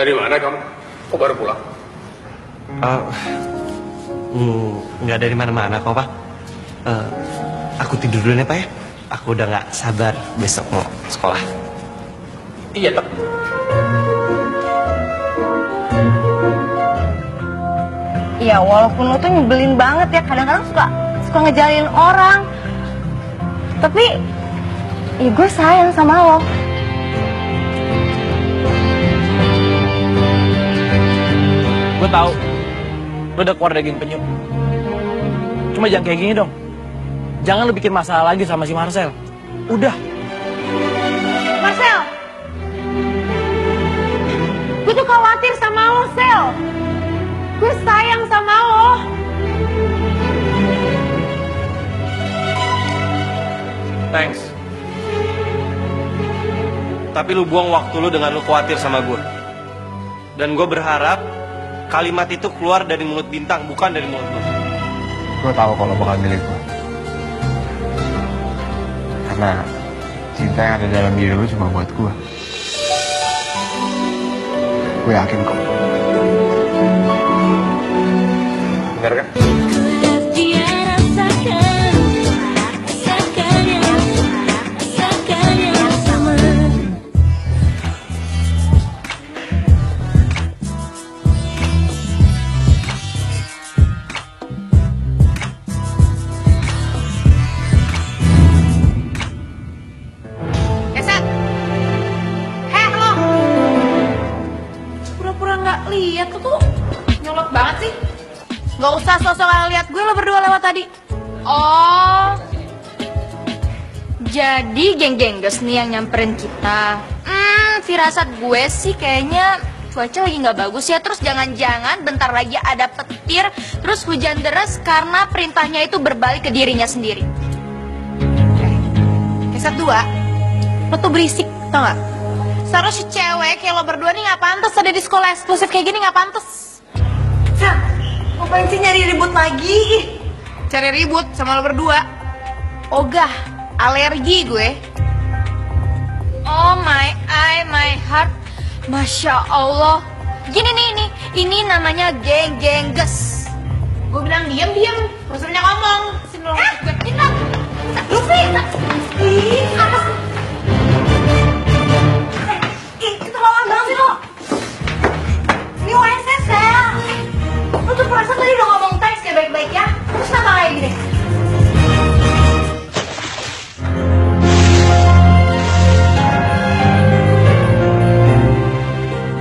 Dari mana kamu? Kok baru pulang? Nggak dari mana-mana kok, Pak. Aku tidur dulu ya, Pak ya. Aku udah nggak sabar besok mau sekolah. Iya, Pak. Iya, walaupun lo tuh nyebelin banget ya, kadang-kadang suka ngejalin orang. Tapi, ya gue sayang sama lo. Gue tahu lo udah keluar dari geng penyup. Cuma jangan kayak gini dong. Jangan lo bikin masalah lagi sama si Marcel. Udah. Marcel, gue tuh khawatir sama lo, Sel. Gue sayang sama lo. Thanks. Tapi lu buang waktu lu dengan lu khawatir sama gue. Dan gue berharap kalimat itu keluar dari mulut Bintang, bukan dari mulut lu. Gue tahu kalau bakal milih gue. Karena cinta yang ada dalam diri lu cuma buat gue. Gue yakin kok. Bener kan? Pura-pura nggak lihat tuh nyolot banget sih. Nggak usah sosok lihat gue, lo berdua lewat tadi. Oh, jadi geng-gengges nih yang nyamperin kita. Firasat gue sih kayaknya cuaca lagi nggak bagus ya. Terus jangan-jangan bentar lagi ada petir, terus hujan deras karena perintahnya itu berbalik ke dirinya sendiri. Kesat dua, lo tuh berisik, tau gak? Seharusnya cewek kayak lo berdua nih gak pantas ada di sekolah eksklusif kayak gini, gak pantas. Sel, ngapain sih nyari ribut lagi? Cari ribut sama lo berdua? Ogah, alergi gue. Oh my eye, my heart, masya Allah. Gini nih, ini namanya geng-gengges. Gue bilang diam, terus banyak ngomong. Sini lo gue. Luffy! Ih, apa sih? Keterlaluan banget sih lo. Ini WC, Sel. Lo tuh perasaan tadi udah ngomong teks kayak baik-baik ya. Terus kenapa kayak gini?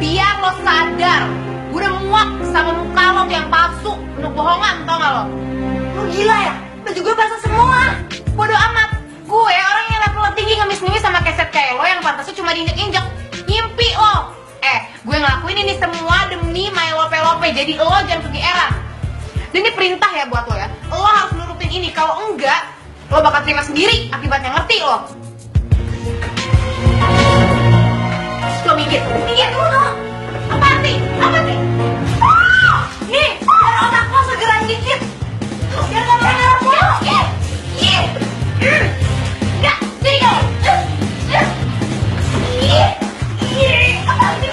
Biar lo sadar, gue udah muak sama muka lo yang palsu, penuh bohongan, tau gak lo? Lo gila ya? Baju gue basah semua. Bodoh amat. Gue orang yang level tinggi ngemis-ngemis sama keset kayak lo yang pantasnya cuma diinjek-injek. Ngimpi lo. Gue ngelakuin ini semua demi my lope-lope. Jadi lo jangan pergi era. Dan ini perintah ya buat lo ya. Lo harus nurutin ini. Kalau enggak, lo bakal terima sendiri akibatnya, ngerti lo? Lo minggir dulu. Apa sih? Nih, biar otak lo segera dikit. Biar gak menyerap lo. Enggak, sini lo. Apa sih?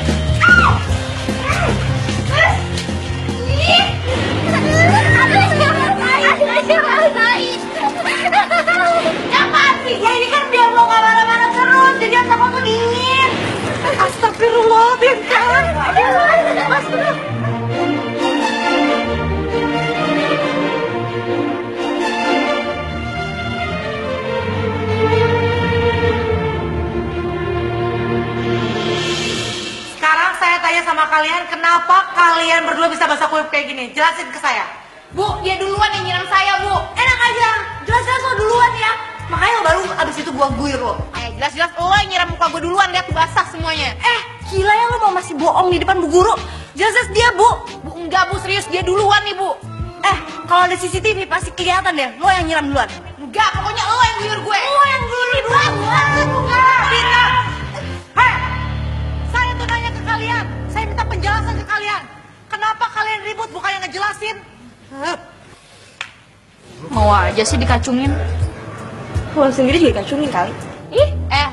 Apaan sih? Ya ini kan biar lo gak marah-marah terus. Jadi otak lo tuh dingin. Astagfirullah, Bintang. Sekarang saya tanya sama kalian, kenapa kalian berdua bisa basah kuyup kayak gini? Jelasin ke saya. Bu, dia duluan yang nyiram saya, Bu. Enak aja, jelas-jelas lo duluan ya. Makanya lo baru abis itu gua guir lo. Jelas-jelas lo yang nyiram muka gue duluan, lihat basah semuanya. Gila ya, lo mau masih bohong di depan Bu Guru? Jelas-jelas dia, Bu. Bu, enggak, Bu, serius dia duluan nih, Bu. Kalau ada CCTV pasti kelihatan deh, lo yang nyiram duluan. Enggak, pokoknya lo yang guyur gue. Lo yang guyur duluan. Bintang. Saya tuh nanya ke kalian, saya minta penjelasan ke kalian. Kenapa kalian ribut bukan yang ngejelasin? Mau aja sih dikacungin. Lo sendiri juga dikacungin kali.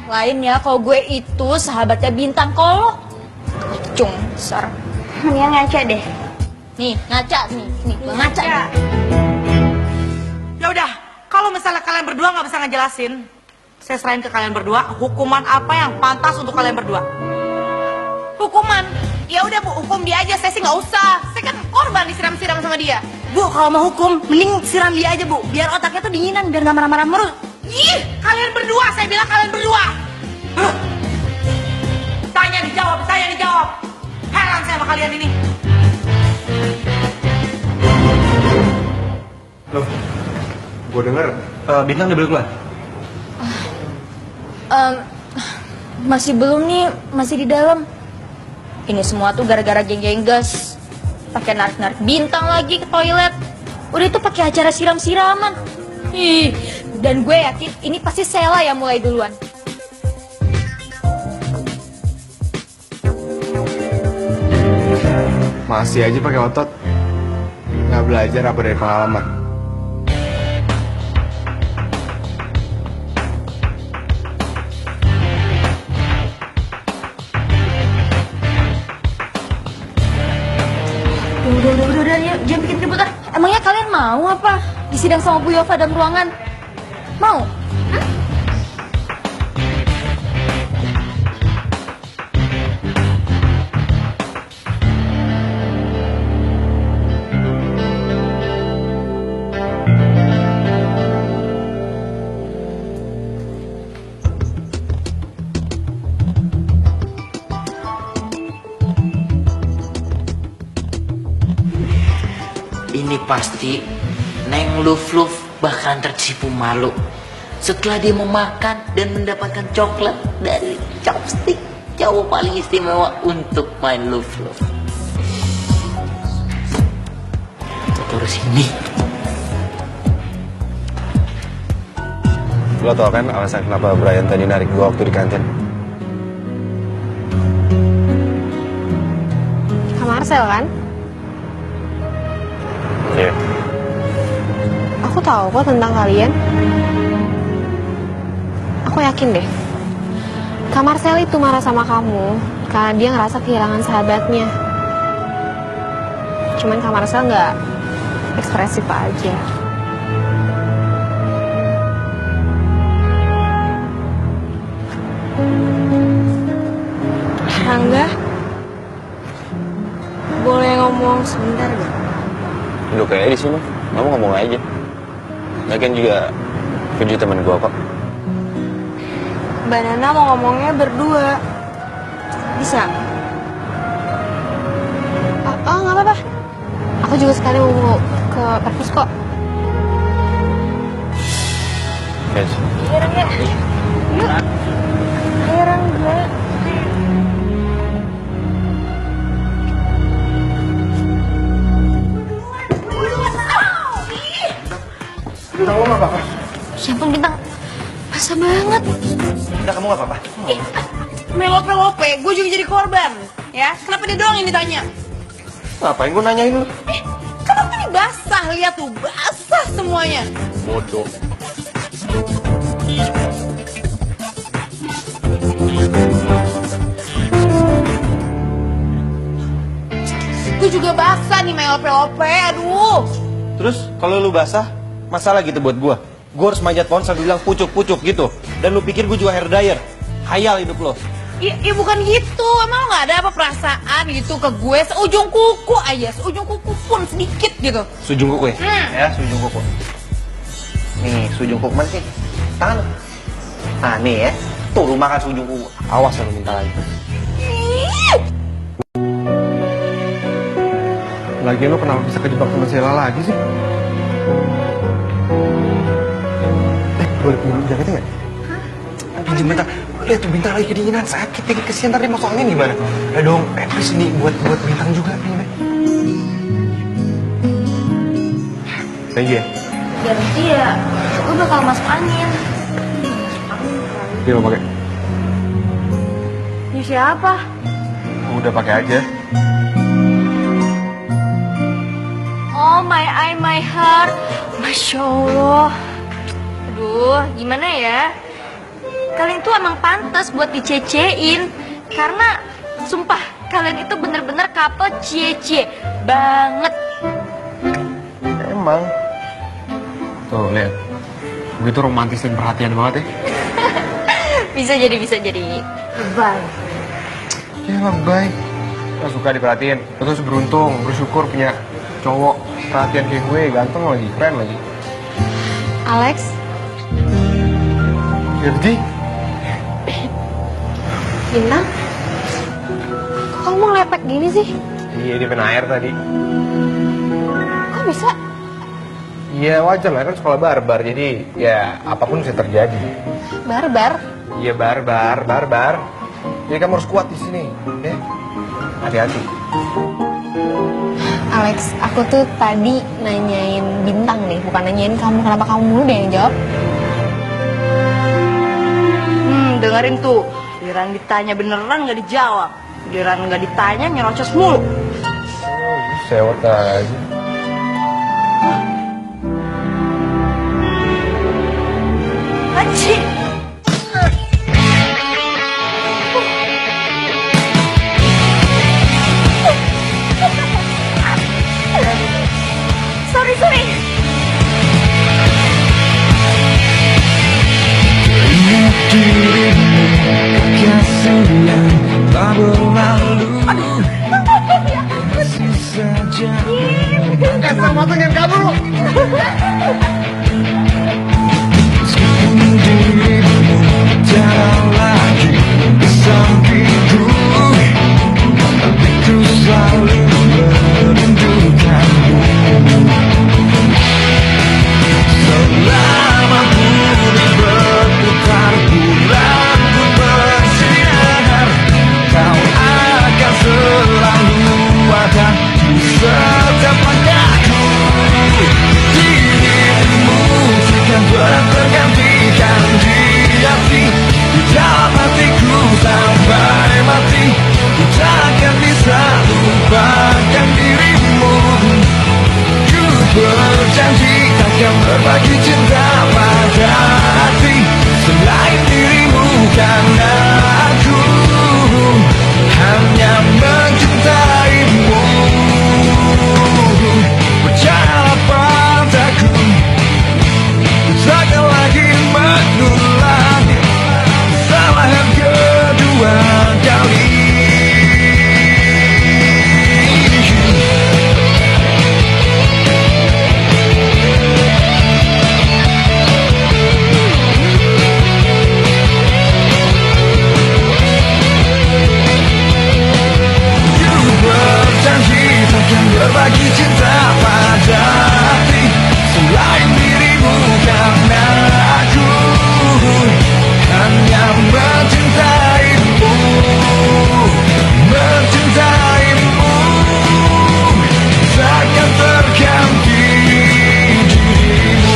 Lain ya, kalau gue itu sahabatnya Bintang. Kalau lo Mancung, besar. Mendingan ngaca deh. Nih, ngaca nih. Nih, gua ngaca. Ya udah, kalau misalnya kalian berdua nggak bisa ngejelasin, saya serahin ke kalian berdua hukuman apa yang pantas untuk kalian berdua. Hukuman? Ya udah Bu, hukum dia aja. Saya sih nggak usah. Saya kan korban disiram-siram sama dia. Bu, kalau mau hukum, mending siram dia aja Bu, biar otaknya tuh dinginan, biar nggak marah-marah terus. Ih, kalian berdua, saya bilang kalian berdua. Huh. Tanya dijawab. Heran saya sama kalian ini. Loh, gue denger Bintang udah boleh keluar? Masih belum nih, masih di dalam. Ini semua tuh gara-gara geng-geng gas. Pakai narik-narik Bintang lagi ke toilet. Udah itu pakai acara siram-siraman. Ih, dan gue yakin ini pasti Sela yang mulai duluan. Masih aja pakai otot. Nggak belajar apa dari pengalaman. Udah, ya, jangan bikin ribut ah. Emangnya kalian mau apa? Disidang sama Bu Yova dalam ruangan? Mau? Ini pasti Neng Luf bakalan tersipu malu setelah dia memakan dan mendapatkan coklat dari chopstick cowok paling istimewa untuk main Luf. Terus ini. Lo tau kan alasan kenapa Brian tadi narik gua waktu di kantin? Kak Marcel kan? Iya. Aku tahu kok tentang kalian. Aku yakin deh. Kak Marcel itu marah sama kamu karena dia ngerasa kehilangan sahabatnya. Cuman Kak Marcel nggak ekspresif aja. Rangga, boleh ngomong sebentar gak? Duduk aja di sini. Kamu ngomong aja. Lagian juga Puji teman gua kok. Mbak Nana mau ngomongnya berdua. Bisa? Oh, nggak apa-apa. Aku juga sekali mau ke perpus kok. Yes. Iya, Rangga. Yuk. Ayo, Rangga. Kamu nggak apa-apa? Ya ampun Bintang, basah banget. Udah, kamu gak apa-apa? Melope-lope, gue juga jadi korban. Ya, kenapa dia doang yang ditanya? Ngapain gue nanyain lu? Kenapa ini basah? Lihat tuh, basah semuanya. Bodoh. Gue juga basah nih melope-lope, aduh. Terus kalau lu basah, masalah gitu buat gua. Gua harus manjat pohon sambil bilang pucuk-pucuk gitu. Dan lu pikir gua juga hair dryer. Hayal hidup lo. Ya bukan gitu, emang lo gak ada apa perasaan gitu ke gue seujung kuku aja, seujung kuku pun sedikit gitu. Sujung kuku ya? Ya, sujung kuku. Nih, sujung kuku mana sih? Tangan. Ah, nih ya. Tuh, lu makan sujung kuku. Awas ya lu minta lagi. Lagian lo kenapa bisa kejebak sama Sheila lagi sih? Boleh pinjam jaketnya nggak? Pinjam bentar. Lihat tuh Bintang lagi kedinginan, sakit. Tinggi kesian, ntar dia masuk angin gimana? Udah dong, please ini buat Bintang juga. Pinjamnya. Thank you ya. Ganti ya, gue bakal masuk angin. Dia mau pakai? Ini siapa? Udah pakai aja. Oh my eye, my heart. Masya Allah. Aduh, gimana ya? Kalian tuh emang pantas buat dicecein. Karena, sumpah, kalian kalian itu bener-bener couple cie-cie banget. Emang. Tuh, lihat. Begitu romantis dan perhatian banget ya. Bisa jadi. Bye. Ya lebay. Gak suka diperhatiin. Lu terus beruntung, bersyukur punya cowok perhatian kayak gue, ganteng lagi, keren lagi. Alex, Jadi, Bintang? Kok kamu ngelepek gini sih? iya di pen air tadi. Kok bisa? Iya wajar lah, kan sekolah barbar, jadi ya apapun bisa terjadi. Barbar? Iya barbar. Jadi kamu harus kuat di sini, ya. Hati-hati. Alex, aku tuh tadi nanyain Bintang nih, bukan nanyain kamu. Kenapa kamu mulu deh yang jawab? Dengerin tuh. Giliran ditanya beneran nggak dijawab. Giliran nggak ditanya nyerocos mulu. Sewot aja. Anjing. Sorry. Sama dengan kamu. Berbagi cinta pada hati selain dirimu, karena aku hanya mencintaimu. Percayalah padaku, takkan lagi mengulang kesalahan kedua kali. Berbagi cinta pada hati selain dirimu, karena aku hanya mencintaimu. Takkan terganti dirimu.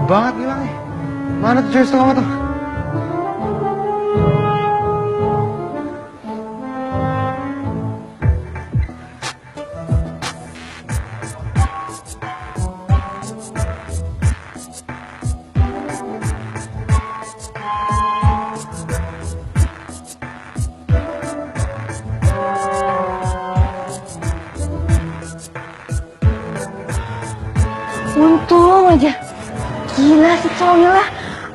Banget hilangnya. Mana tuh cewek setengah tuh? Untung aja. Gila si cowoknya lah.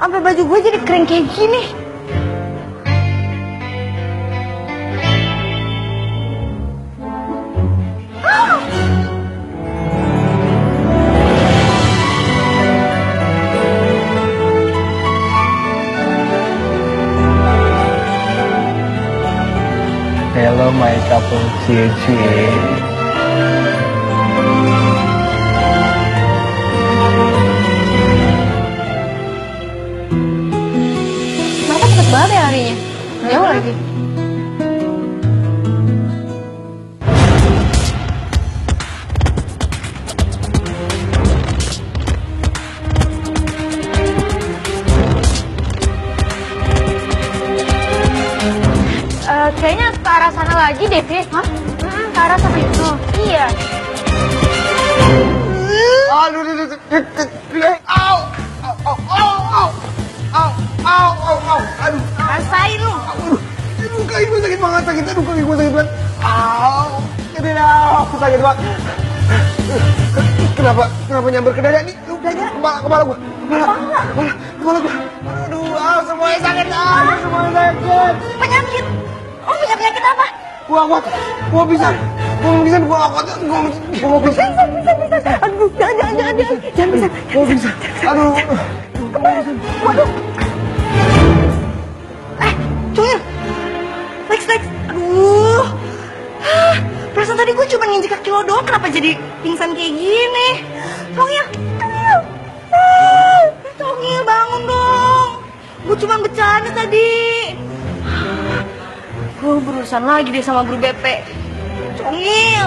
Sampai baju gue jadi keren kayak gini. Hello my couple cie-cie. Mereka cepet banget ya harinya. Jauh lagi. Kayaknya ke arah sana lagi deh, Fis. Hah? Ke arah sana itu. Iya. Aduh, au, aduh, Rasain lu. aduh, kaki gue sakit banget, aduh, kaki gue sakit banget, sakit banget. Kenapa nyamber ke dada nih? Kepala gue, kepala gue. Aduh, semuanya sakit, semuanya sakit. Penyakit. Oh, punya penyakit apa? Gua bisa, aduh, jangan bisa. Gua bisa, aduh. Waduh. Cuil. Lex. Aduh. Perasaan tadi gue cuma nginjek kaki lo doang, kenapa jadi pingsan kayak gini? Congil, bangun dong. Gue cuma bercanda tadi. Gue berurusan lagi deh sama guru BP. Congil.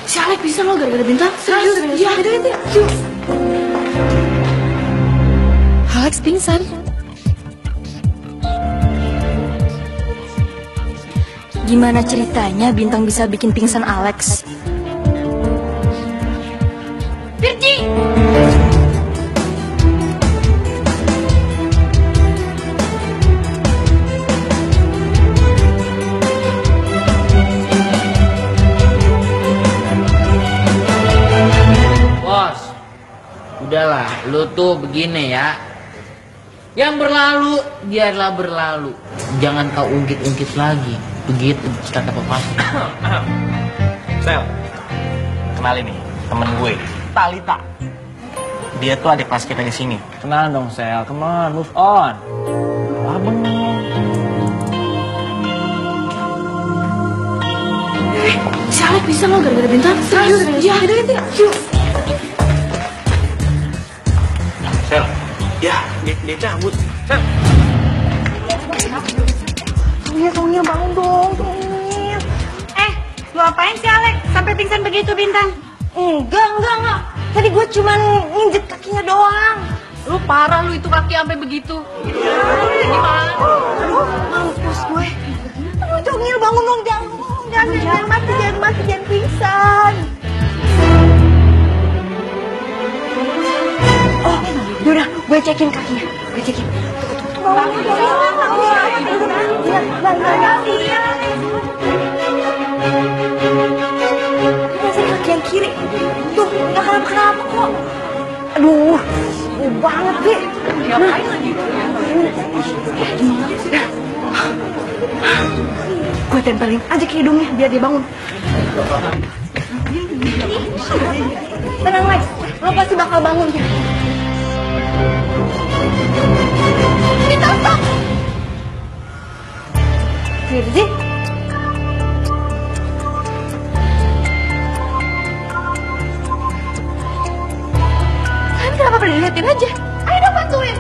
Si Alex bisa lo gara-gara bintang? Serius? Iya. Yuk. Alex pingsan. Gimana ceritanya Bintang bisa bikin pingsan Alex? Virgi! Bos, udahlah, lu tuh begini ya. Yang berlalu biarlah berlalu. Jangan kau ungkit-ungkit lagi. Begitu kata papa. Sel, kenalin nih temen gue, Talita. Dia tuh adik kelas kita di sini. Kenalan dong Sel, come on, move on. Abang. Si Alex bisa lo gara-gara bintang? Serius? Iya. Yuk. Sel, ya dia cabut. Sel. Songil, bangun dong, Songil. Lu apain sih Alex? Sampai pingsan begitu Bintang? Enggak. Tadi gue cuma nginjek kakinya doang. Lu parah lu itu kaki sampai begitu. Gimana? Aduh, mampus gue. Aduh, Songil, bangun dong, jangan mati, jangan pingsan. Oh, yaudah, gue cekin kakinya. Masih kaki yang kiri. Tuh, gak kenapa-kenapa kok. Aduh, banget deh. Gue tempelin aja ke hidungnya biar dia bangun. Tenang Lex, lo pasti bakal bangun. Ditangkap. Virgi. Kalian kenapa pada diliatin aja? Ayo dong bantuin.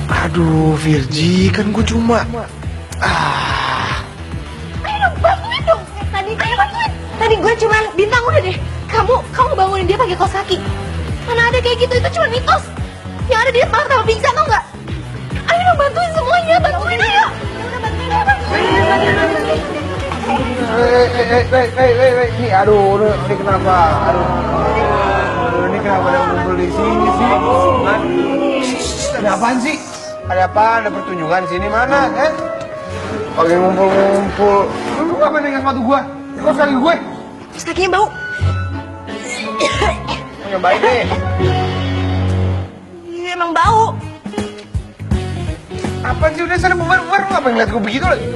Aduh, Virgi, kan gue cuma... Ayo dong bantuin dong. Ayo bantuin. Tadi gue cuma bintang udah deh. Kamu bangunin dia pakai kaos kaki. Mana ada kayak gitu, itu cuma mitos. Yang ada dia malah tambah pingsan tau nggak? Ayo dong bantuin semuanya, bantuin ayo. Ini aduh, ini kenapa? Aduh, ini kenapa ada ngumpul di sini sih? Ada apaan sih? Ada apa? Ada pertunjukan sini mana? Pakai ngumpul-ngumpul. Lu apa dengan sepatu gua? Kok kaki gue? Terus kakinya bau. Nyobain deh. Iya emang bau. Apaan sih udah sana bubar-bubar? Lu apa ngeliat gue begitu lagi?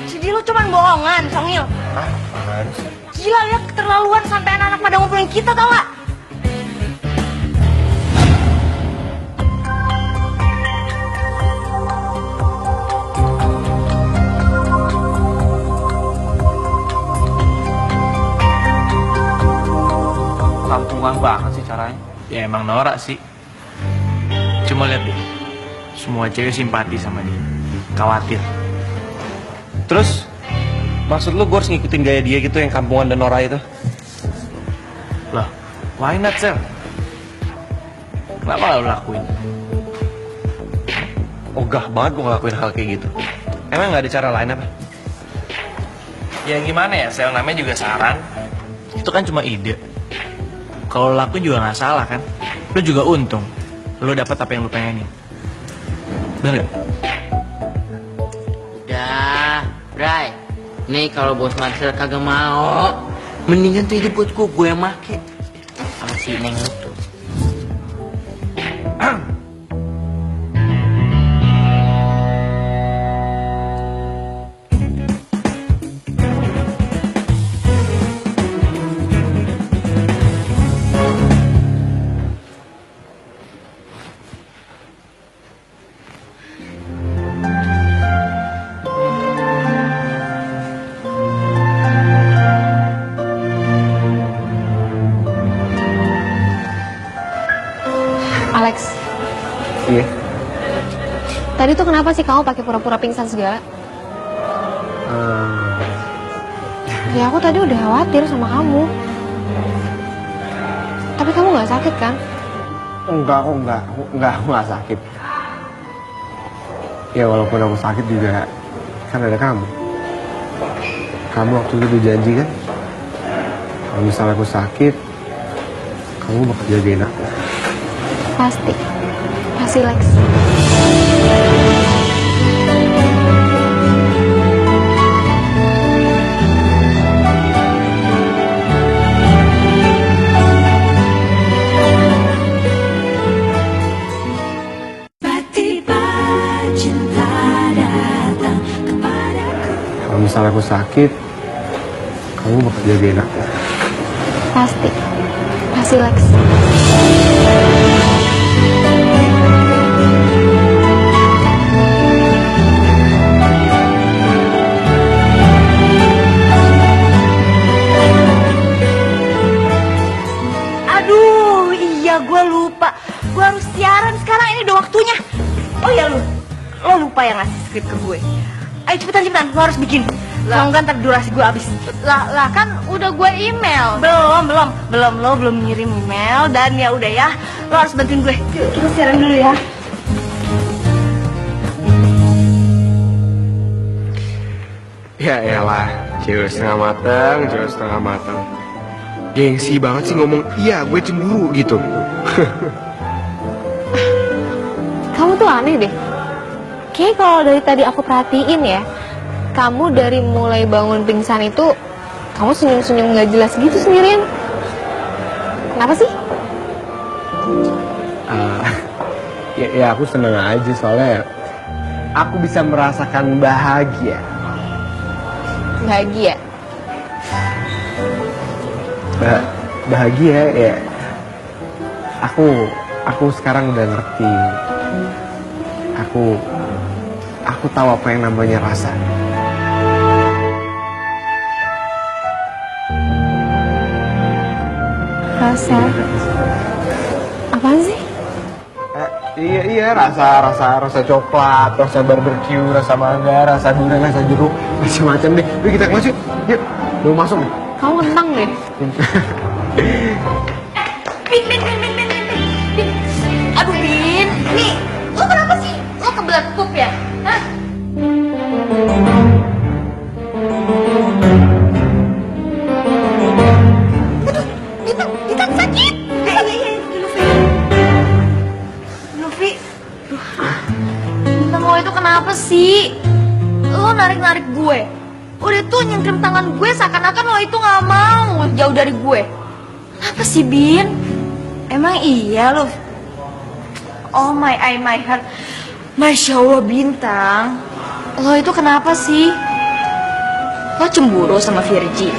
Jadi lo cuman bohongan, Songil. Hah? Apaan sih? Gila ya, keterlaluan sampai anak-anak pada ngumpulin kita tau gak? Kampungan banget sih caranya. Ya emang norak sih. Cuma lihat deh, semua cewek simpati sama dia, khawatir. Terus, maksud lu gue harus ngikutin gaya dia gitu yang kampungan dan norak itu? Lah, why not, Sel? Kenapa gak lo lakuin? Ogah banget gue ngelakuin hal kayak gitu. Emang gak ada cara lain apa? Ya gimana ya, Sel, namanya juga saran. Itu kan cuma ide. Kalau lo lakuin juga gak salah kan. Lo juga untung. Lo dapet apa yang lo pengenin. Bener gak? Udah, Bray. Nih kalau bos Marcel kagak mau, mendingan tuh ide buat gue yang make. Sama si Neng lu tuh. Alex, Iya. tadi tuh kenapa sih kamu pakai pura-pura pingsan segala? Ya aku tadi udah khawatir sama kamu. Tapi kamu nggak sakit kan? Enggak, aku nggak sakit. Ya walaupun aku sakit juga, kan ada kamu. Kamu waktu itu udah janji kan? Kalau misalnya aku sakit, kamu bakal jagain aku. Pasti Lex. Kalau misalnya aku sakit, kamu bakal jagain aku. Pasti Lex. Aduh, iya gue lupa. Gue harus siaran sekarang, ini udah waktunya. Oh ya lo lupa yang ngasih skrip ke gue. Ayo cepetan, lo harus bikin. Kalau enggak ntar durasi gue habis. Lah kan udah gue email. Belum, lo belum ngirim email. Dan ya udah ya, lo harus bantuin gue. Yuk, kita siaran dulu ya. Ya elah, cewek setengah matang. Gengsi banget sih ngomong, iya gue cemburu gitu. Kamu tuh aneh deh. Kayaknya kalau dari tadi aku perhatiin ya, kamu dari mulai bangun pingsan itu, kamu senyum-senyum gak jelas gitu sendirian. Kenapa sih? Ya aku seneng aja soalnya aku bisa merasakan bahagia. Bahagia. Bahagia ya. Aku sekarang udah ngerti. Aku tahu apa yang namanya rasa. Rasa? Apaan sih? Iya rasa coklat, rasa barbecue, rasa mangga, rasa durian, rasa jeruk, macam-macam deh. Yuk kita masuk. Yuk, mau masuk nih. Kamu kentang deh. Bin. Aduh Bin, nih lo kenapa sih? Lo kebelet pup ya? Hah? Aduh, Bintang sakit. Iya, Luffy. Bintang lo itu kenapa sih? Lo narik gue. Udah tuh nyengkrim tangan gue seakan-akan lo itu gak mau jauh dari gue. Kenapa sih Bin? Emang iya lo? Oh my eye, my heart. Masya Allah Bintang. Lo itu kenapa sih? Lo cemburu sama Virgi?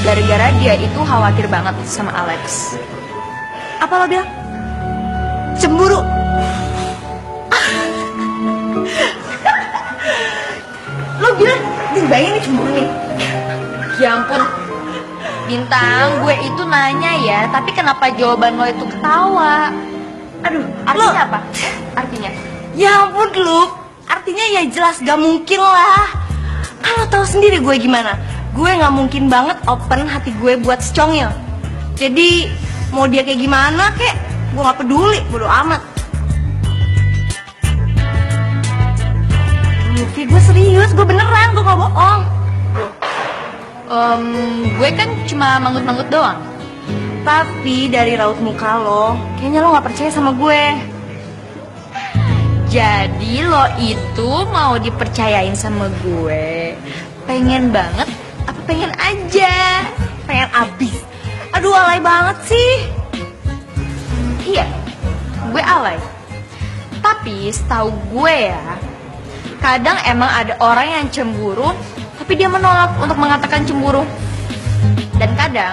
Gara-gara dia itu khawatir banget sama Alex. Apa lo bilang? Cemburu? Lo bilang, bayangin nih cemburu nih. Ya ampun, Bintang, gue itu nanya ya, tapi kenapa jawaban lo itu ketawa? Aduh, Artinya apa? Artinya? Ya ampun lu, artinya ya jelas gak mungkin lah. Kan lo tahu sendiri gue gimana. Gue gak mungkin banget open hati gue buat si Congil. Jadi Mau dia kayak gimana kek, gue gak peduli, bodo amat. Luffy, gue serius, gue beneran, gue gak bohong. Gue kan cuma manggut-manggut doang. Tapi dari raut muka lo, kayaknya lo gak percaya sama gue. Jadi lo itu mau dipercayain sama gue? Pengen banget apa pengen aja? Pengen abis. Aduh, alay banget sih. Iya, gue alay. Tapi setahu gue ya, kadang emang ada orang yang cemburu, tapi dia menolak untuk mengatakan cemburu. Dan kadang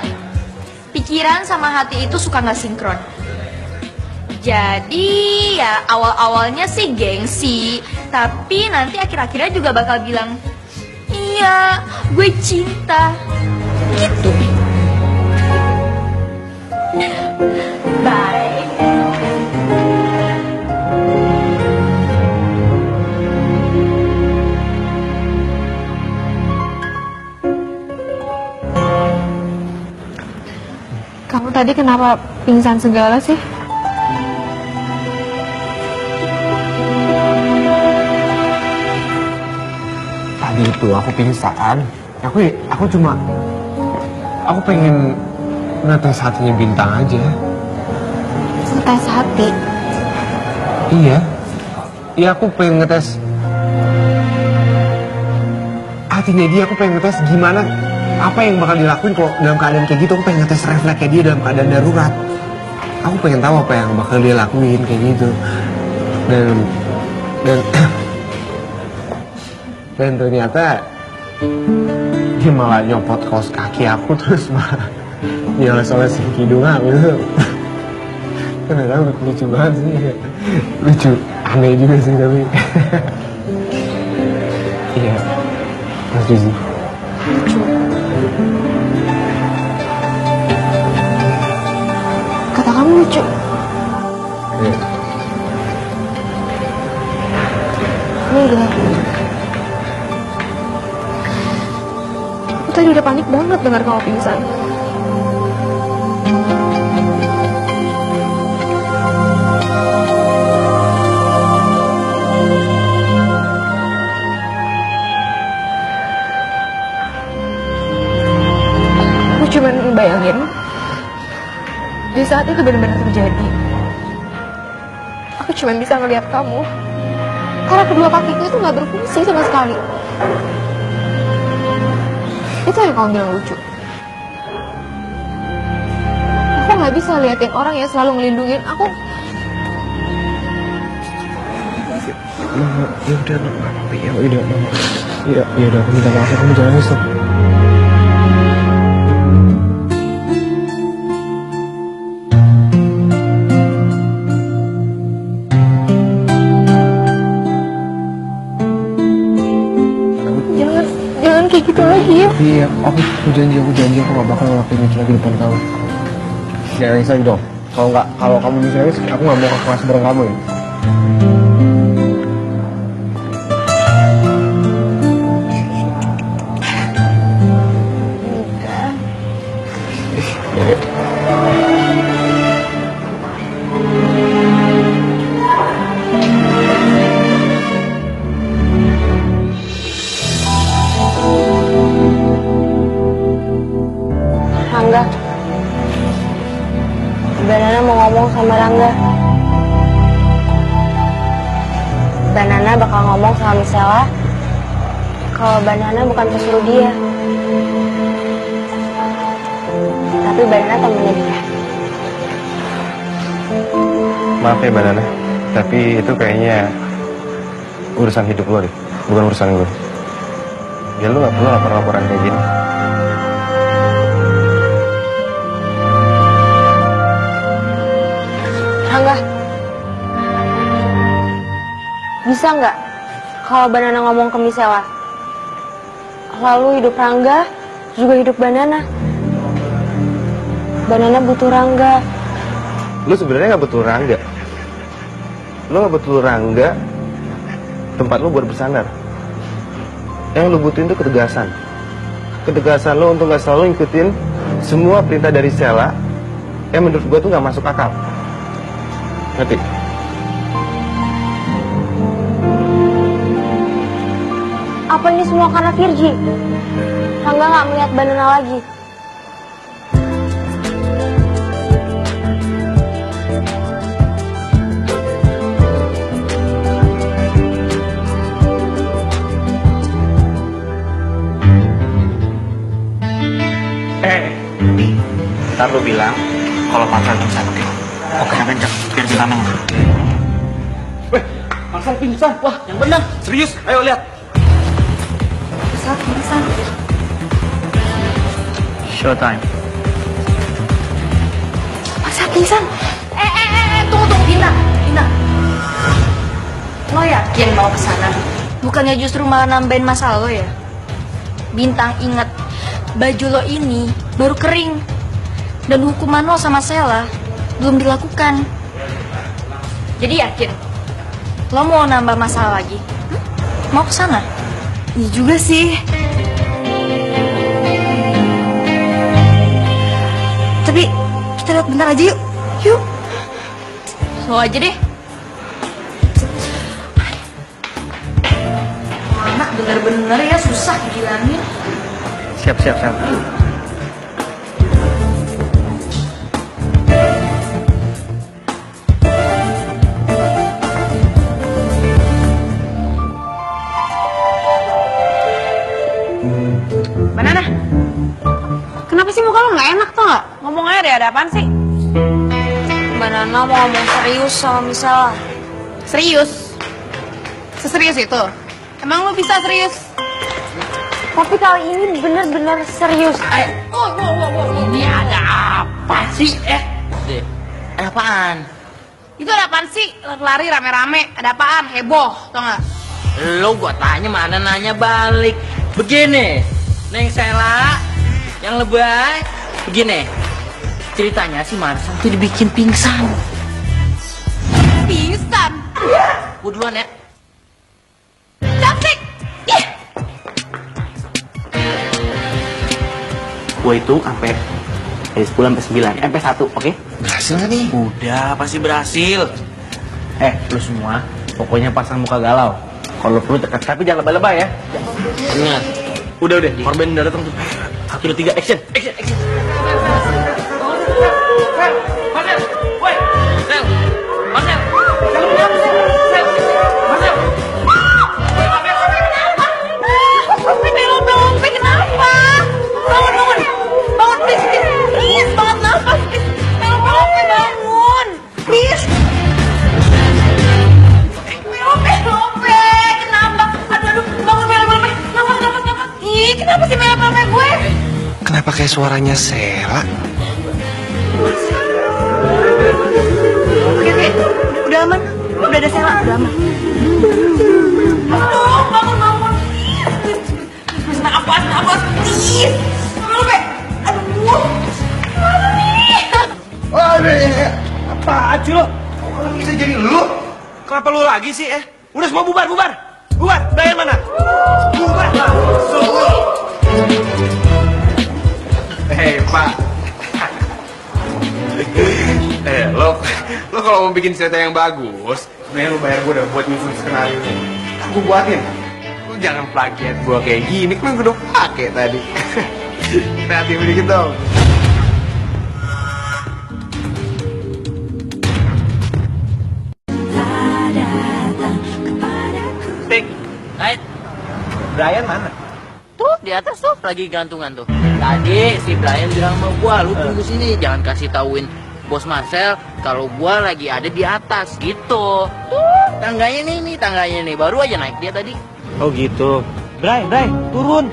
pikiran sama hati itu suka nggak sinkron. Jadi ya awal-awalnya sih gengsi, tapi nanti akhir-akhirnya juga bakal bilang, iya, gue cinta. Gitu. Bye. Kamu tadi kenapa pingsan segala sih? Tadi itu aku pingsan. Aku pengen ngetes hatinya Bintang aja. Ngetes hati? Iya. Iya, aku pengen ngetes hatinya dia. Aku pengen ngetes gimana, apa yang bakal dilakuin kalau dalam keadaan kayak gitu. Aku pengen ngetes refleksnya dia dalam keadaan darurat. Aku pengen tahu apa yang bakal dia lakuin kayak gitu. Dan ternyata dia malah nyopot kaos kaki aku, terus malah nyoles-nyoles hidung aku gitu. Kadang-kadang lucu banget sih. Lucu, aneh juga sih tapi. Iya, lucu sih. Lucu. Kata kamu lucu. Iya. Enggak. Aku tadi udah panik banget dengar kamu pingsan. Aku cuma bayangin di saat itu benar-benar terjadi. Aku cuma bisa ngeliat kamu karena kedua kakiku itu nggak berfungsi sama sekali. Itu yang kamu bilang lucu. Aku nggak bisa liatin orang yang selalu ngelindungin aku. Ya udah, ya udah, ya udah, aku minta maaf, kamu jangan stop. Jangan kayak gitu lagi ya. Iya, aku janji aku gak bakal ngelakuin itu lagi depan kamu. Jangan nangis lagi dong. Kalau kamu bisa nangis, aku gak mau ke kelas bareng kamu ya. Rangga, Banana mau ngomong sama Rangga. Banana bakal ngomong sama Misela kalau Banana bukan pesuruh dia, tapi Banana temennya dia. Maaf ya Banana, tapi itu kayaknya urusan hidup lo deh, bukan urusan gue. Ya lo gak perlu laporan kayak gini. Rangga, bisa nggak kalau Banana ngomong ke Misela, lalu hidup Rangga juga hidup Banana. Banana butuh Rangga. Lo sebenarnya gak butuh Rangga. Lo gak butuh Rangga tempat lo buat bersandar. Yang lo butuhin itu ketegasan. Ketegasan lo untuk gak selalu ngikutin semua perintah dari Sela yang menurut gue tuh nggak masuk akal. Ngerti? Apa ini semua karena Virgi? Rangga nggak melihat Banana lagi. Ntar lu bilang kalau Marcel pingsan, oke? Oke, yang kencang, biar kita nang. Weh, Marcel pingsan. Wah, yang benar. Serius, ayo lihat. Pingsan. Showtime. Marcel pingsan. Tunggu, Dina. Lo yakin mau ke sana? Bukannya justru malah nambahin masalah lo ya? Bintang, ingat, baju lo ini baru kering. Dan hukuman lo sama Sela belum dilakukan. Jadi yakin lo mau nambah masalah lagi? Mau ke sana? Iya juga sih. Tapi kita lihat bentar aja yuk. Yuk. Lo aja deh. Anak bener-bener ya susah dibilangin. Siap. Banana, kenapa sih muka lo nggak enak tuh nggak? Ngomong aja deh, ada apaan sih? Banana mau ngomong serius sama Misal. Serius? Seserius itu? Emang lo bisa serius? Tapi kali ini bener-bener serius. Ini ada apa sih? Ada apaan? Itu ada apaan sih? Lari rame-rame, ada apaan? Heboh, tau nggak? Lo gua tanya mana nanya balik. Begini, Neng Sela yang lebay. Begini, ceritanya si Marcel tuh dibikin pingsan. Pingsan? Gua duluan ya. Cantik! Gue hitung sampai dari 10 sampai 9, sampai 1, oke? Berhasil nggak nih? Udah, pasti berhasil. Lu semua, pokoknya pasang muka galau. Kalau perlu dekat, tapi jangan lebay-lebay ya. Ingat. Udah, korban udah datang tuh. 1, 2, 3, action. Marcel, woi, Marcel. Penelope, kenapa? Bangun, please, banget nafas, please. Penelope, bangun, please. Penelope, kenapa? Aduh, bangun Penelope, nafas. Ih, kenapa sih Penelope gue? Kenapa kayak suaranya Sela? Oke, udah aman, udah ada Sela, udah aman. Aduh, bangun. Nafas, please. Penelope, aduh, gimana nih? Aduh, apaan sih lo? Kalau bisa jadi lu? Kenapa lu lagi sih, Udah semua bubar. Brian mana? Bubar lah, semua. Pak. Lo kalau mau bikin cerita yang bagus, sebenarnya lo bayar gue udah buat nyusun skenario. Kan gue buatin. Lo jangan plagiat gue kayak gini, kan gue udah pakai tadi. Kreatif dikit dong. Right? Brian mana? Tuh di atas tuh lagi gantungan tuh. Tadi si Brian bilang sama gua, lu tunggu sini, jangan kasih tauin Bos Marcel kalau gua lagi ada di atas gitu. Tuh tangganya nih, baru aja naik dia tadi. Oh gitu. Bray, turun.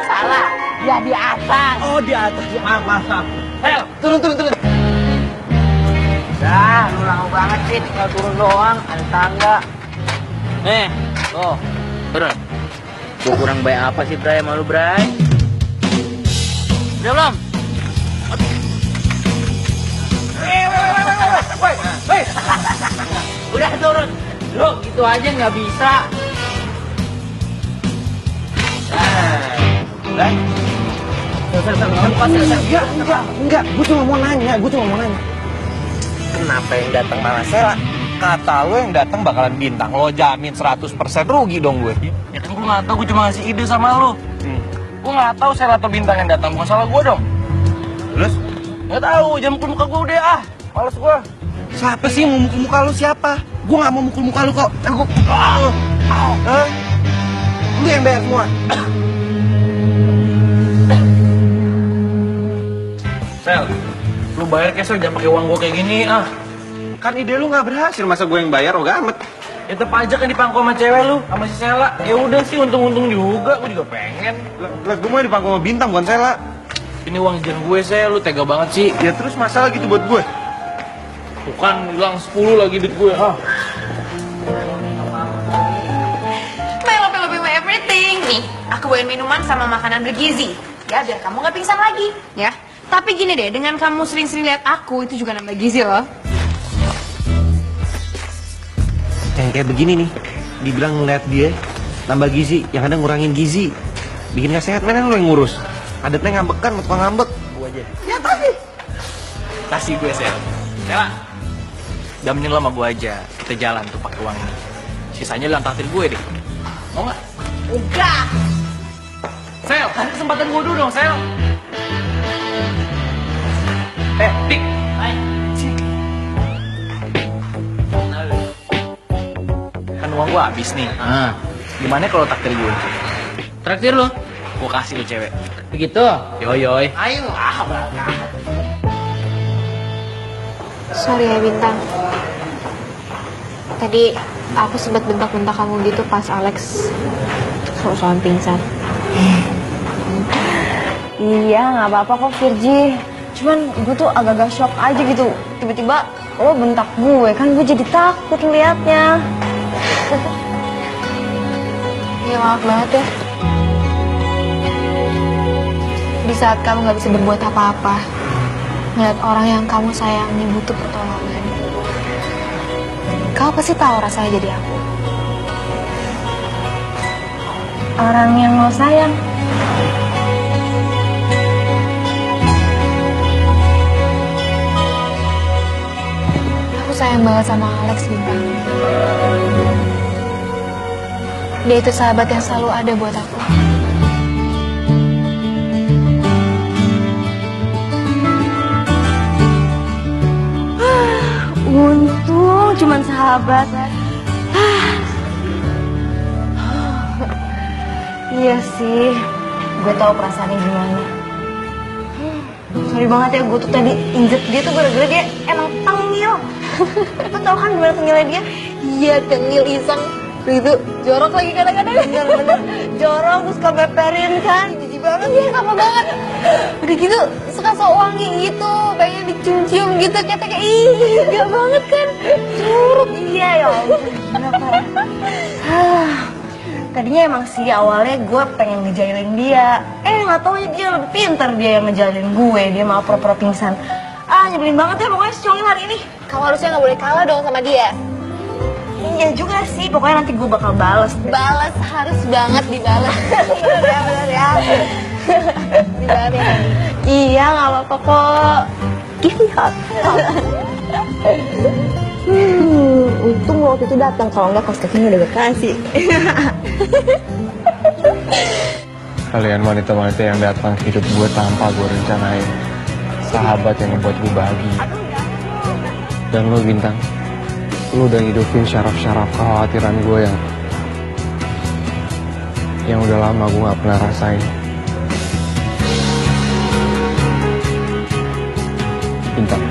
Salah, dia di atas. Oh di atas, maaf. Ayo, turun. Dah, lu lama banget sih, tinggal turun doang, ada tangga. Turun. Gua kurang baik apa sih, Bray, sama lu, Bray? Udah belum? Woi. Udah turun. Lu gitu aja nggak bisa. Bray, Enggak, gue cuma mau nanya. Kenapa yang datang malah Sela? Kata lo yang datang bakalan bintang, lo jamin 100% rugi dong gue. Ya kan gue nggak tahu, gue cuma ngasih ide sama lo. Gue nggak tahu Sela atau bintang yang datang, bukan salah gue dong. Terus? Nggak tahu, jangan mukul muka gue udah males gue. Siapa sih yang mau mukul muka lu siapa? Gue nggak mau mukul muka lu kok. Lu yang bayar semua. Sel, lu bayar kesel jangan pakai uang gue kayak gini Kan ide lu nggak berhasil, masa gue yang bayar? Ogah amat. Ya tetep aja kan dipangku sama cewek lu, sama si Sela. Ya udah sih, untung-untung juga, gue juga pengen. Lah gue mau dipangku sama bintang bukan Sela. Ini uang jajan gue, Sel, lu tega banget sih. Ya terus masalah gitu buat gue. Bukan bilang 10 lagi duit gue, My love everything. Nih, aku bawain minuman sama makanan bergizi. Ya, biar kamu nggak pingsan lagi. Ya. Tapi gini deh, dengan kamu sering-sering lihat aku, itu juga nambah gizi loh. Yang kayak begini nih, dibilang ngeliat dia nambah gizi, yang kadang ngurangin gizi, bikin gak sehat, mana lu yang ngurus. Adatnya ngambekan, mau tukang ngambek. Gue aja. Ya tadi. Kasih gue, Sel. Sela, damenin lo sama gue aja. Kita jalan tuh pakai uang ini. Sisanya lo yang traktir gue deh. Mau nggak? Enggak. Sel, kasih kesempatan gue dulu dong, Sel. Dik. Hai. Kan uang gue habis nih. Gimana kalau traktir gue? Traktir lo. Gue kasih lo cewek. Begitu. Yoy. Ayo. Sorry ya Bintang. Tadi aku sempat bentak-bentak kamu gitu pas Alex soal pingsan. Iya, nggak apa-apa kok Virgi. Cuman gue tuh agak-agak shock aja gitu. Tiba-tiba lo bentak gue, kan gue jadi takut ngeliatnya. Ya maaf banget ya. Di saat kamu gak bisa berbuat apa-apa, ngeliat orang yang kamu sayangi butuh pertolongan, kau pasti tahu rasanya jadi aku. Orang yang lo sayang. Aku sayang banget sama Alex, Bintang. Dia itu sahabat yang selalu ada buat aku. Untung cuman sahabat. Iya sih, gue tahu perasaannya gimana. Sorry banget ya, gue tuh tadi injek dia tuh gara-gara dia emang tengil. Lo tau kan gimana tengilnya dia? Iya, tengil iseng. Itu jorok lagi kadang-kadang. Bener-bener jorok, terus suka beperin kan. Jijik banget ya, sama banget. Udah gitu suka sok wangi gitu, kayaknya dicium-cium gitu, kayak ih, gak banget kan. Curug, iya ya ampun. Kenapa? Tadinya emang sih awalnya gue pengen ngejailin dia. Gak tau dia lebih pintar dia yang ngejailin gue. Dia malah pura-pura pingsan. Nyebelin banget ya pokoknya si Congil hari ini. Kamu harusnya gak boleh kalah dong sama dia. Iya juga sih, pokoknya nanti gue bakal bales deh. Balas, harus banget dibales. Bener ya. Dibales ya. Iya, gak apa-apa kok. Give me hug. Untung waktu itu datang, kalau enggak kostumnya udah kasih. Kalian wanita-wanita yang datang ke hidup gue tanpa gue rencanain. Sahabat yang membuat gue bahagia. Dan lo Bintang, lo udah hidupin syaraf-syaraf kekhawatiran gue yang udah lama gue gak pernah rasain. Bintang,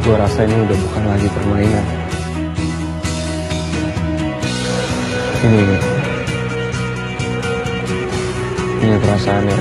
gue rasa ini udah bukan lagi permainan. Ini perasaannya.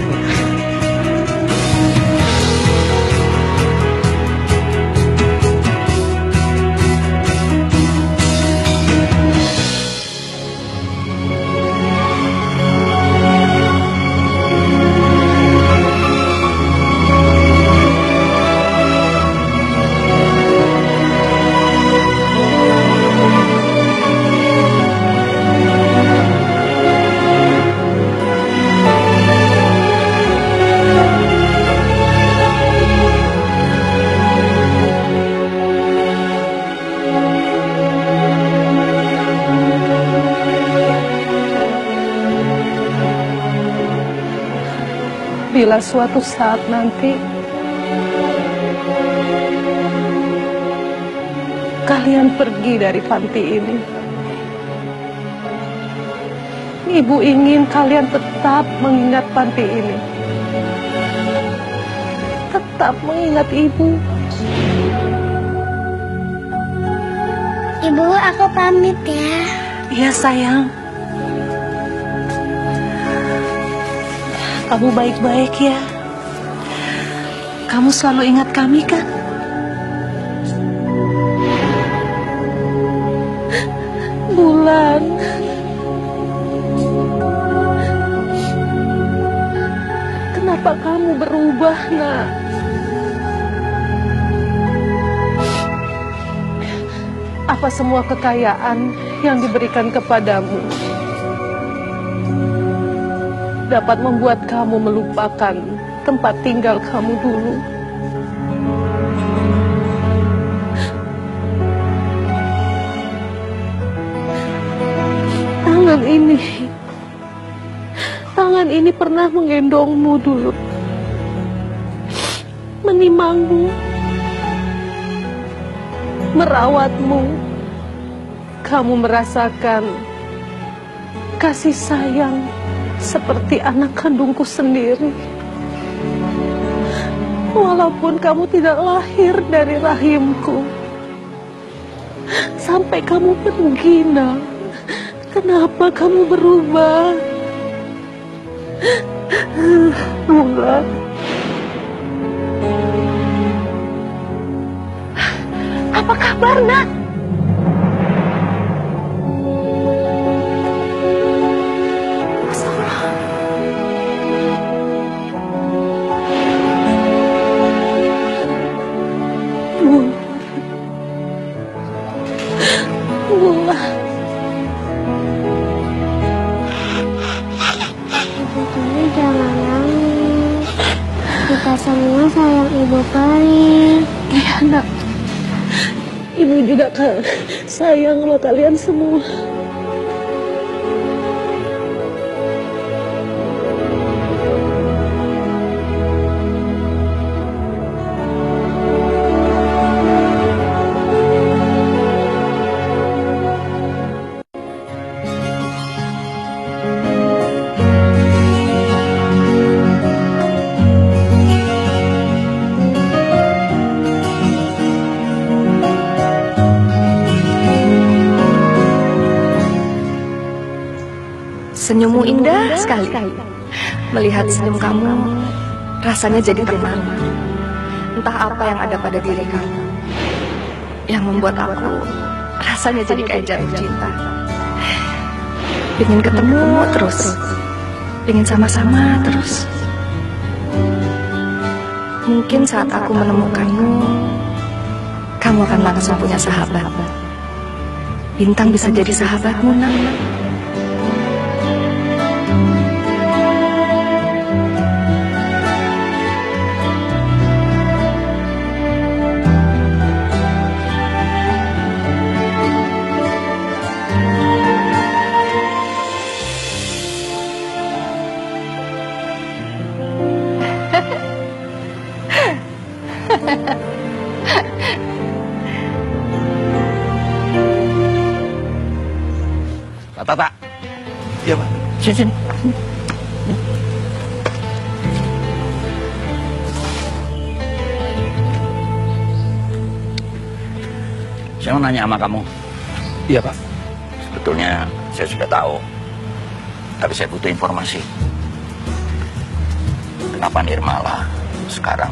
bila suatu saat nanti kalian pergi dari panti ini, Ibu ingin kalian tetap mengingat panti ini, tetap mengingat Ibu. Ibu, aku pamit ya. Iya sayang. Kamu baik-baik ya. Kamu selalu ingat kami kan? Bulan. Kenapa kamu berubah, Nak? Apa semua kekayaan yang diberikan kepadamu dapat membuat kamu melupakan tempat tinggal kamu dulu? Tangan ini pernah menggendongmu dulu, menimangmu, merawatmu. Kamu merasakan kasih sayang seperti anak kandungku sendiri. Walaupun kamu tidak lahir dari rahimku, sampai kamu pergi, Nak. Kenapa kamu berubah? Bulan. Apa kabar, Nak? Jangan nangis. Kita semua sayang Ibu Peri. Iya, Nak. Ibu juga sayang sama kalian semua. Senyummu indah sekali. Melihat senyum kamu, rasanya jadi tenang. Entah apa yang ada pada diri kamu yang membuat aku rasanya jadi kayak jatuh cinta. Ingin ketemu terus, ingin sama-sama terus. Mungkin saat aku menemukanmu, kamu akan langsung punya sahabat. Bintang bisa jadi sahabatmu, Nak. Pak. Iya, Pak. Sini. Saya mau nanya sama kamu. Iya, Pak. Sebetulnya saya sudah tahu, tapi saya butuh informasi. Kenapa Nirmala sekarang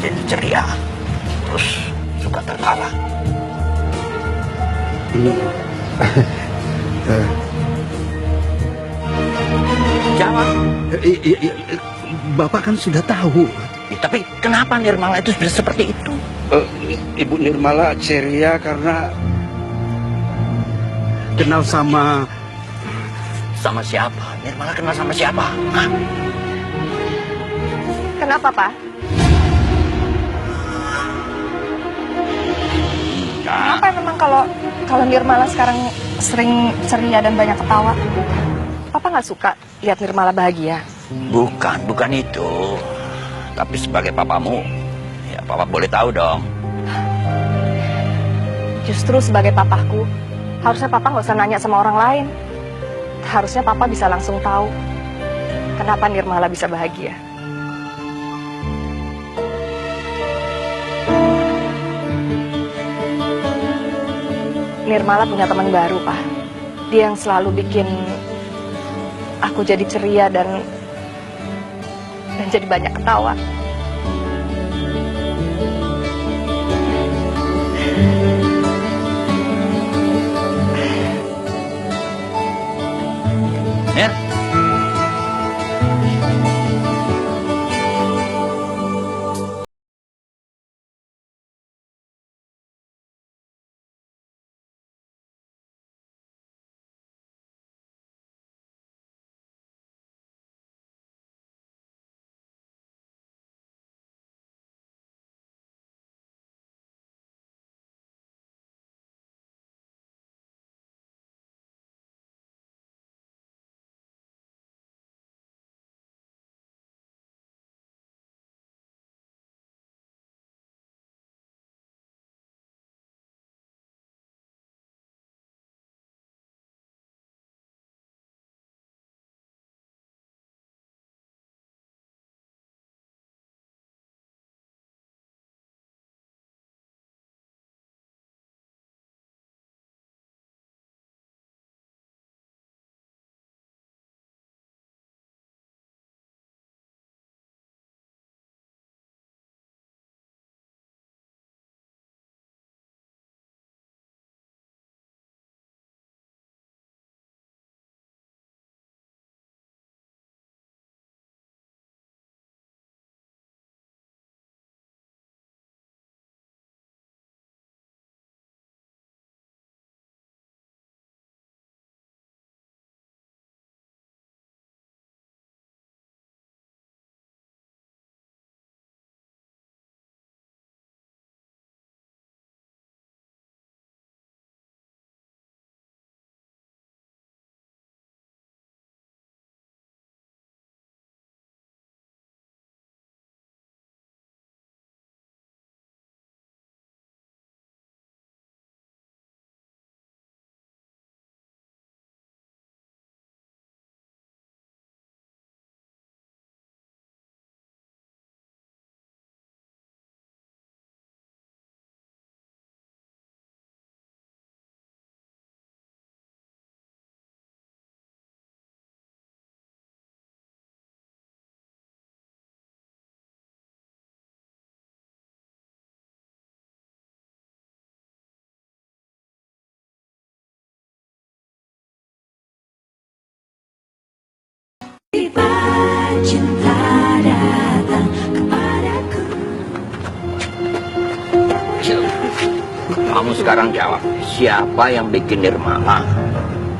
jadi ceria, terus suka terkalah? Jawab. Bapak kan sudah tahu. Tapi kenapa Nirmala itu sudah seperti itu? Ibu Nirmala ceria karena kenal sama siapa? Nirmala kenal sama siapa? Hah? Kenapa, Pak? Kenapa memang kalau Nirmala sekarang sering ceria dan banyak ketawa? Papa nggak suka lihat Nirmala bahagia? Bukan itu. Tapi sebagai papamu, ya papa boleh tahu dong. Justru sebagai papaku, harusnya papa nggak usah nanya sama orang lain. Harusnya papa bisa langsung tahu kenapa Nirmala bisa bahagia. Nirmala punya teman baru, Pak. Dia yang selalu bikin aku jadi ceria dan jadi banyak ketawa. Nir. Kamu sekarang jawab, siapa yang bikin Nirmala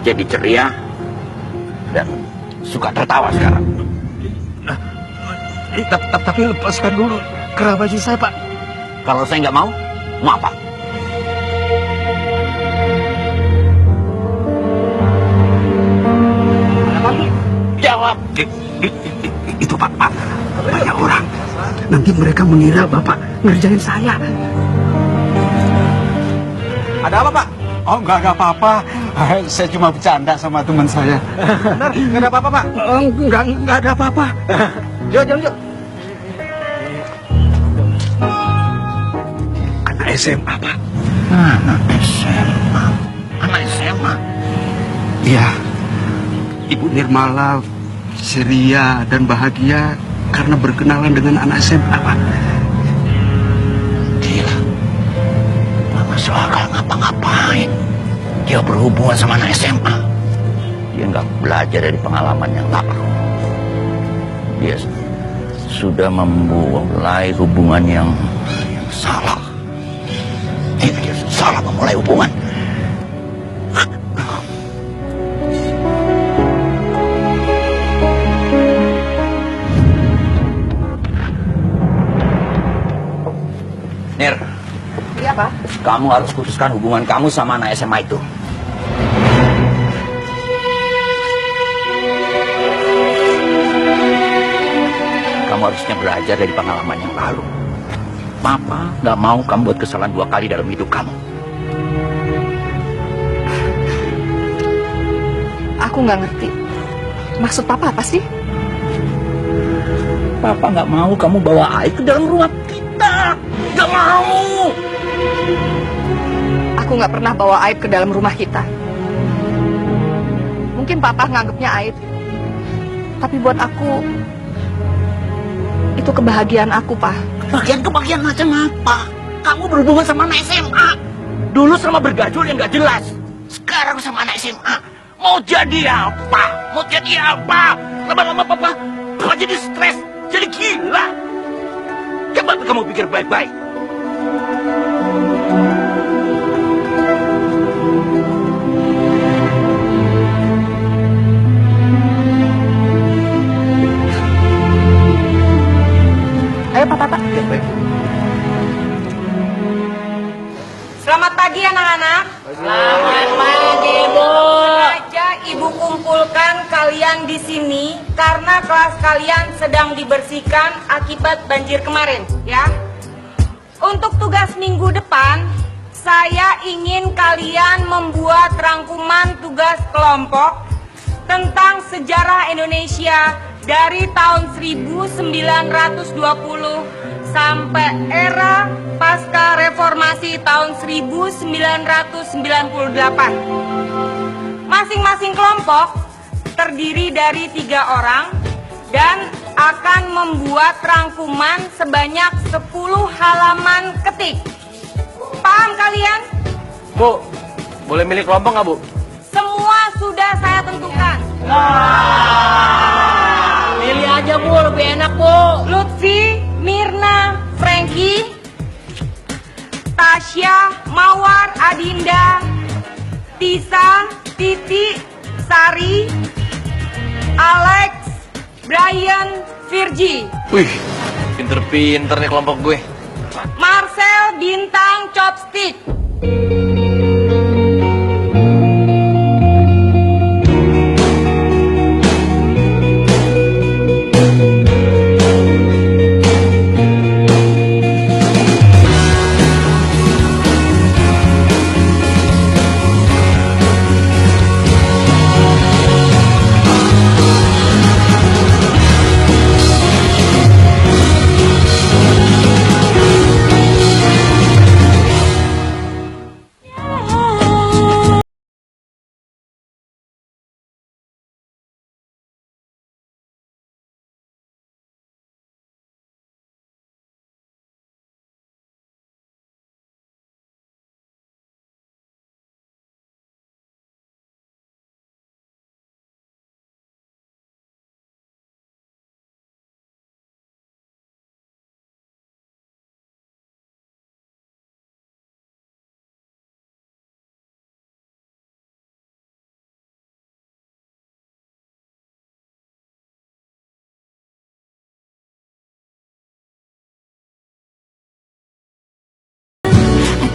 jadi ceria dan suka tertawa sekarang? Tapi lepaskan dulu kerabat saya, Pak. Kalau saya nggak mau apa? Jawab. Itu Pak, banyak orang. Nanti mereka mengira Bapak ngerjain saya. Ada apa, Pak? Oh, enggak apa-apa. Saya cuma bercanda sama teman saya. Benar, nggak ada apa-apa, Pak. Enggak ada apa-apa. Jalan. Anak SMA, Pak. Anak SMA? Iya. Ibu Nirmala ceria dan bahagia karena berkenalan dengan anak SMA, Pak. Gila. Nggak masuk akal ngapa-ngapain. Dia berhubungan sama anak SMA. Dia nggak belajar dari pengalaman yang lalu. Dia sudah memulai hubungan yang salah. Dia salah memulai hubungan. Nir. Iya, Pak. Kamu harus putuskan hubungan kamu sama anak SMA itu. kamu harusnya belajar dari pengalaman yang lalu. Papa nggak mau kamu buat kesalahan 2 kali dalam hidup kamu. Aku nggak ngerti. Maksud Papa apa sih? Papa nggak mau kamu bawa Aik ke dalam rumah kita. Nggak mau. Aku nggak pernah bawa Aib ke dalam rumah kita. Mungkin Papa nganggapnya Aib. Tapi buat aku, itu kebahagiaan aku, Pak. Kebahagiaan macam apa? Kamu berhubungan sama anak SMA. Dulu sama bergajul yang nggak jelas. Sekarang sama anak SMA. Mau jadi apa? Mau jadi apa? Lama-lama Papa jadi stres. Jadi gila. Coba kamu pikir baik-baik. Ayo Papa. Selamat pagi anak-anak. Selamat pagi, Bu. Sengaja Ibu kumpulkan kalian di sini karena kelas kalian sedang dibersihkan akibat banjir kemarin, ya. Untuk tugas minggu depan, saya ingin kalian membuat rangkuman tugas kelompok tentang sejarah Indonesia dari tahun 1920 sampai era pasca reformasi tahun 1998. Masing-masing kelompok terdiri dari 3 orang dan akan membuat rangkuman sebanyak 10 halaman ketik. Paham kalian? Bu, boleh milih kelompok nggak, Bu? Semua sudah saya tentukan. Milih aja, Bu, lebih enak, Bu. Lutfi, Mirna, Frankie, Tasya, Mawar, Adinda, Tisa, Titi, Sari, Alex, Brian, Virgi. Wih, pinter-pinter nih kelompok gue. Marcel, Bintang, Chopstick.